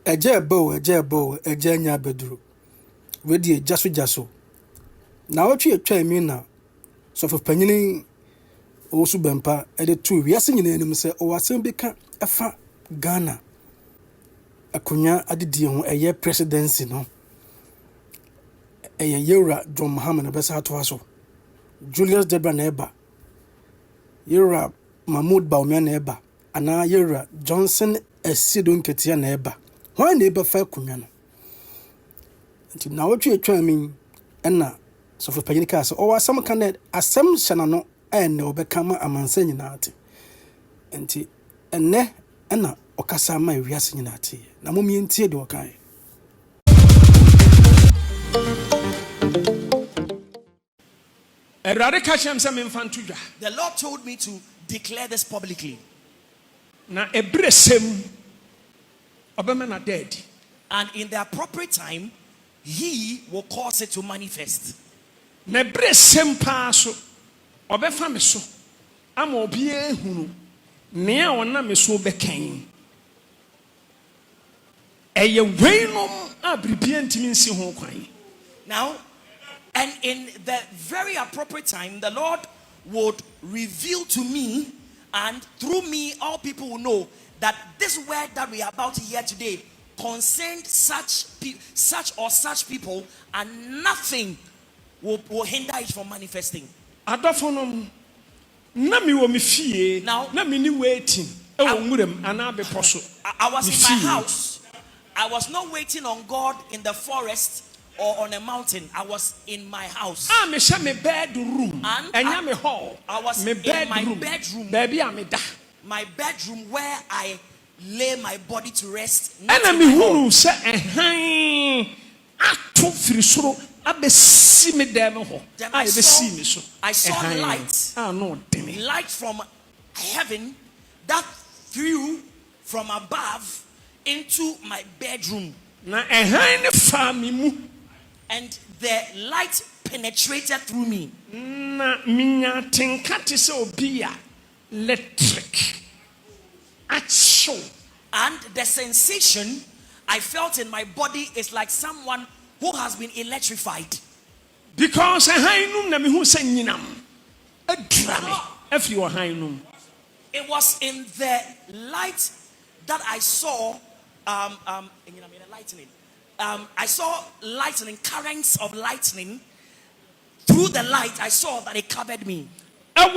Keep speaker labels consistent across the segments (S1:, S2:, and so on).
S1: Eje bo, eje nya beduru. Wedi jaso. Na otwe atwa mi na so for panyini Owusu Bempah ede tu wiase nyina anim se o wasem beka efa Ghana akonya adedi ho eye presidency no eye Yewra John Mohammed besa to aso Julius Debra na eba Yewra Mahmoud Bawumia na eba ana Yewra Johnson Esido Nketia na eba ho na eba fa akonya no nti na otwe atwa mi na so for panyini ka se o wasem kan asem hyana no ene obekama amansa nyina ate nti enne na okasa ma wiase nyina ate na momie ntie de okan
S2: The Lord told me to declare this publicly.
S3: Na ebresem obema na dead.
S2: And in the appropriate time, He will cause it to manifest.
S3: Na ebresem pa so obefa me so ama obi ehunu nea wona me so bekan. Eye weinom abribia ntimi nsi ho kwan.
S2: Now, and in the very appropriate time, the Lord would reveal to me, and through me, all people will know that this word that we are about to hear today concerns such people, and nothing will hinder it from manifesting.
S3: Adofonom na mi wo me fie
S2: Now,
S3: na mi ni waiting e wo ngurem ana be poso.
S2: I was in my house. I was not waiting on God in the forest or on a mountain. I was in my house.
S3: Me sha me bedroom.
S2: And
S3: enya me hall.
S2: I was
S3: me
S2: in my bedroom.
S3: Baby ameda.
S2: My bedroom where I lay my body to rest.
S3: Ana me hunu se ehan ato firi soro abesi me dem ho. I
S2: saw light from heaven that threw from above into my bedroom.
S3: Na ehan ne fa mi mu.
S2: And the light penetrated through me.
S3: Na minya tenkate se obi electric. Acho.
S2: And the sensation I felt in my body is like someone who has been electrified.
S3: Because ehan na me hu se nyinam. Adrame. Every ehan.
S2: It was in the light that I saw lightning. I saw lightning, currents of lightning. Through the light, I saw that it covered me. My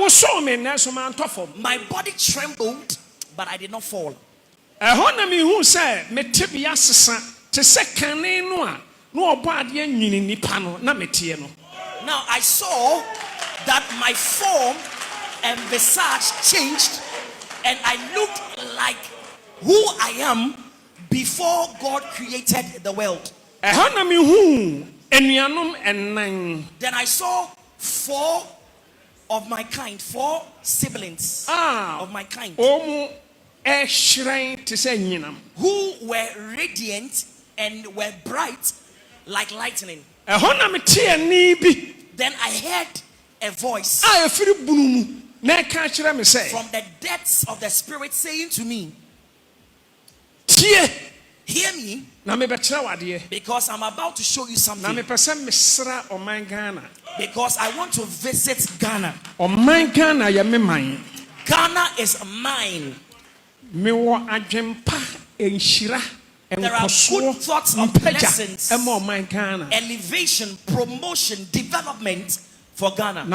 S2: body trembled, but I did not fall.
S3: Now I
S2: saw that my form and visage changed, and I looked like who I am before God created the world. Then I saw 4 of my kind, 4 siblings of my kind, who were radiant and were bright like lightning. Then I heard a voice from the depths of the spirit saying to me, hear me, because I'm about to show you something. Because I want to visit Ghana. Ghana is mine. There are good thoughts of blessings, elevation, promotion, development for Ghana.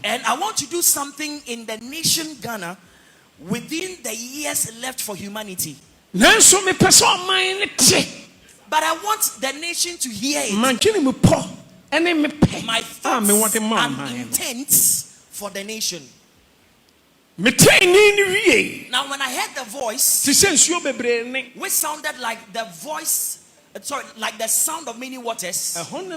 S2: And I want to do something in the nation Ghana within the years left for humanity. But I want the nation to hear it. My thoughts and intents for the nation. Now when I heard the voice, which sounded like the voice, like the sound of many waters, and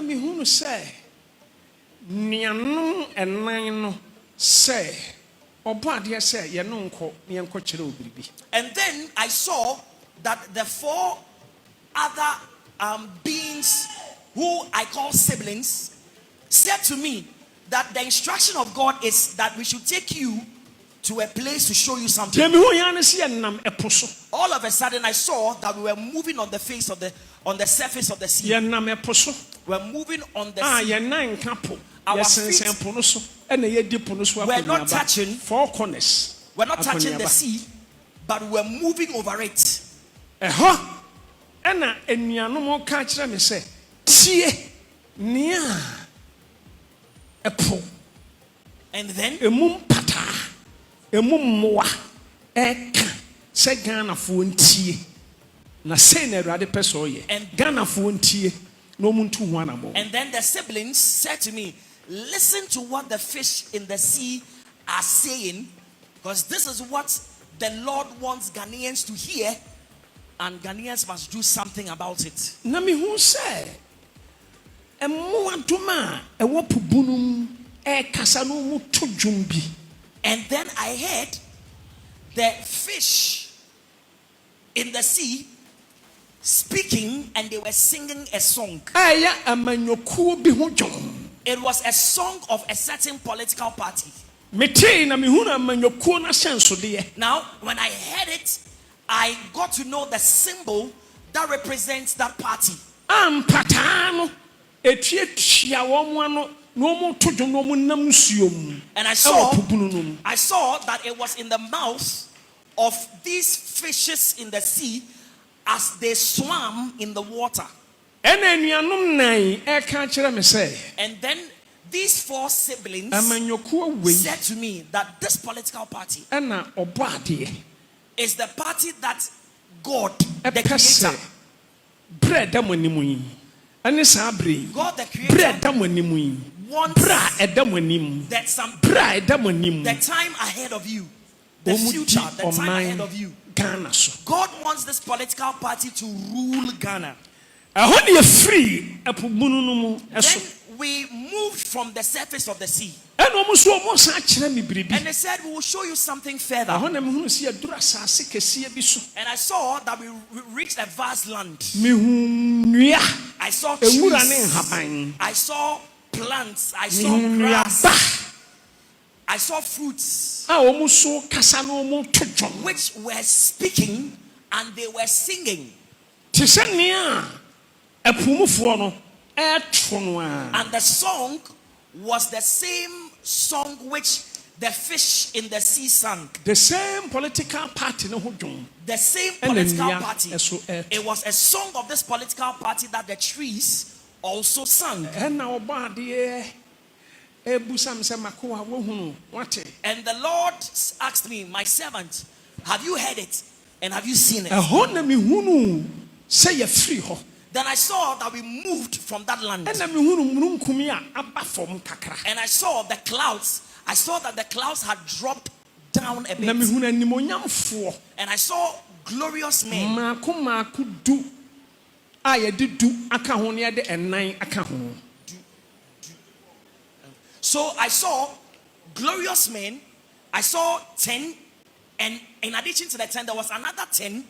S2: then I saw that the 4 other beings who I call siblings said to me that the instruction of God is that we should take you to a place to show you something.
S3: Deɛ mehu yɛn ne sɛ yɛnam ɛpo so.
S2: All of a sudden, I saw that we were moving on the surface of the sea.
S3: Yɛnam ɛpo so.
S2: We're moving on the
S3: Ah,
S2: sea.
S3: yɛnan nka po.
S2: Our
S3: Yɛsensɛn po no so. Ɛna yɛdi po no so
S2: We're not touching.
S3: four corners.
S2: We're not touching the
S3: Akɔneaba.
S2: sea, but we're moving over it.
S3: Ɛhɔ ɛna anuanom ka kyerɛ me sɛ tie nea ɛpo
S2: And then
S3: emu mpataa emu mmoa ɛka sɛ Ghanafoɔ ntie na sɛ na Awurade pɛ sɛ ɔyɛ Ghanafoɔ ntie na ɔmo ntu ho anammɔ.
S2: And then the siblings said to me, listen to what the fish in the sea are saying, because this is what the Lord wants Ghanaians to hear, and Ghanaians must do something about it.
S3: Na mehu sɛ ɛmmoa doma a ɛwɔ po bu no mu ɛkasa na ɔmo to dwom bi.
S2: And then I heard the fish in the sea speaking, and they were singing a song.
S3: Ɛyɛ amanyokuo bi ho dwom.
S2: It was a song of a certain political party.
S3: Metee na mehu na amanyokuo no ahyɛnsodeɛ.
S2: Now, when I heard it, I got to know the symbol that represents that party.
S3: Ampataa no etuatua wɔn ano na wɔn to dwom na wɔn nam nsuo mu.
S2: And I
S3: Ɛwɔ po bu no mu.
S2: saw that it was in the mouth of these fishes in the sea as they swam in the water.
S3: Ɛna anuanom nan ɛka kyerɛ me sɛ
S2: And then these four siblings
S3: amanyokuo wei
S2: said to me that this political party
S3: ɛna ɔbɔ adeɛ
S2: is the party that God, the
S3: ɛpɛ
S2: creator,
S3: sɛ brɛ ɛda mo anim yi ɛne saa bere yi
S2: God the
S3: brɛ
S2: creator
S3: ɛda mo anim yi
S2: wants
S3: brɛ a ɛda mo anim
S2: that some
S3: brɛ a ɛda mo anim
S2: the time ahead of you, the
S3: ɔmo
S2: future,
S3: di
S2: the time ahead
S3: ɔman
S2: of you.
S3: Ghana so.
S2: God wants this political party to rule Ghana.
S3: Ɛhɔ ne yɛfiri ɛpo bu no mu ɛso.
S2: Then we moved from the surface of the sea.
S3: Ɛna ɔmo so ɔmo san kyerɛ me biribi.
S2: And they said, we will show you something further.
S3: Ɛhɔ na mehunu sɛ yɛduru asase kɛseɛ bi so.
S2: And I saw that we reached a vast land.
S3: Mehu nnua
S2: I saw
S3: ewura ne
S2: trees.
S3: nhaban.
S2: I saw plants. I saw
S3: Mehu
S2: grass.
S3: nnuaba
S2: I saw fruits
S3: a ɔmo so kasa na ɔmo to dwom.
S2: which were speaking and they were singing.
S3: Te sɛ nea apumufoɔ no ɛto no a.
S2: And the song was the same song which the fish in the sea sang.
S3: The same political party no ho dwom.
S2: The same
S3: And
S2: political
S3: then,
S2: party.
S3: so,
S2: It was a song of this political party that the trees also sang.
S3: Ɛna ɔbɔ adeɛ ebusam sɛ makoa wohunu wate.
S2: And the Lord asked me, my servant, have you heard it? And have you seen it?
S3: Ɛhɔ na mehunu sɛ yɛfiri hɔ.
S2: Then I saw that we moved from that land.
S3: Ɛna mehunu mununkum a aba fam kakra.
S2: And I saw the clouds. I saw that the clouds had dropped down a
S3: Na
S2: bit.
S3: mehunu animonyamfoɔ.
S2: And I saw glorious men.
S3: Maako du a yɛde du aka ho na yɛde ɛnan aka ho.
S2: So I saw glorious men. I saw 10. And in addition to the 10, there was another 10.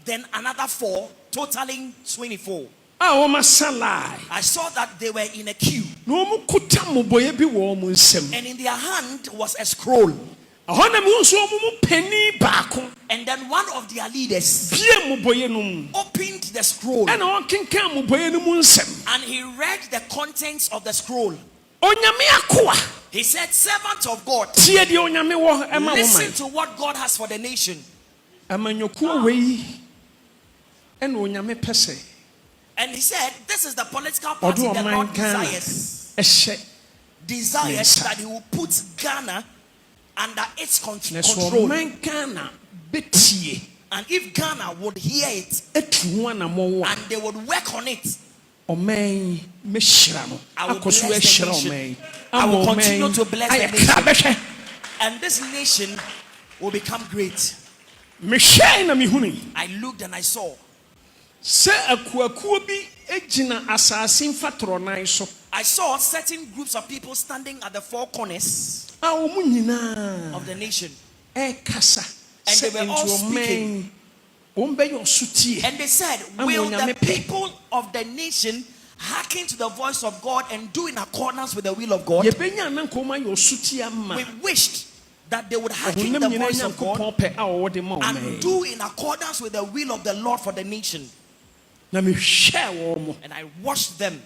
S2: Then another 4, totaling 24.
S3: A wɔn asalai.
S2: I saw that they were in a queue.
S3: Na wɔn kuta mmobɔeɛ bi wɔ wɔn nsam.
S2: And in their hand was a scroll.
S3: Ɛhɔ na mehunu nso wɔn mu panin baako.
S2: And then one of their leaders
S3: Bie mmobɔeɛ no mu.
S2: opened the scroll.
S3: Ɛna wɔkenkan mmobɔeɛ no mu nsɛm.
S2: And he read the contents of the scroll.
S3: Onyame akoa.
S2: He said, servant of God,
S3: Tie deɛ onyame wɔ ɛma wo
S2: listen
S3: man.
S2: to what God has for the nation.
S3: Amanyokuo wei ɛna onyame pɛ sɛ
S2: And he said, this is the political party
S3: ɔde
S2: the
S3: ɔman
S2: Lord
S3: Ghana
S2: desires
S3: Yes.
S2: that he will put Ghana under its
S3: na so
S2: control.
S3: ɔman Ghana betie
S2: And if Ghana would hear it
S3: etu ho anamɔ
S2: and they would work on it,
S3: ɔman mehyira no
S2: I will
S3: akɔ so
S2: bless the
S3: ɛhyira
S2: nation.
S3: ɔman
S2: I will
S3: ama
S2: continue
S3: ɔman
S2: to bless
S3: ayɛ
S2: the nation.
S3: krabɛhwɛ
S2: and this nation will become great.
S3: mehwɛe na mehunu
S2: I looked and I saw
S3: sɛ akuakuo bi gyina asase mfatorɔnan so
S2: I saw certain groups of people standing at the four corners
S3: a wɔn nyinaa
S2: of the nation.
S3: ɛkasa
S2: And
S3: sɛ
S2: they were all
S3: nti ɔman wɔn bɛyɛ ɔsotie
S2: And they said,
S3: Ama
S2: will the
S3: onyame pɛ.
S2: people of the nation hearken to the voice of God and do in accordance with the will of God. We wished that they would hearken the voice of God and do in accordance with the will of the Lord for the nation. And I watched them.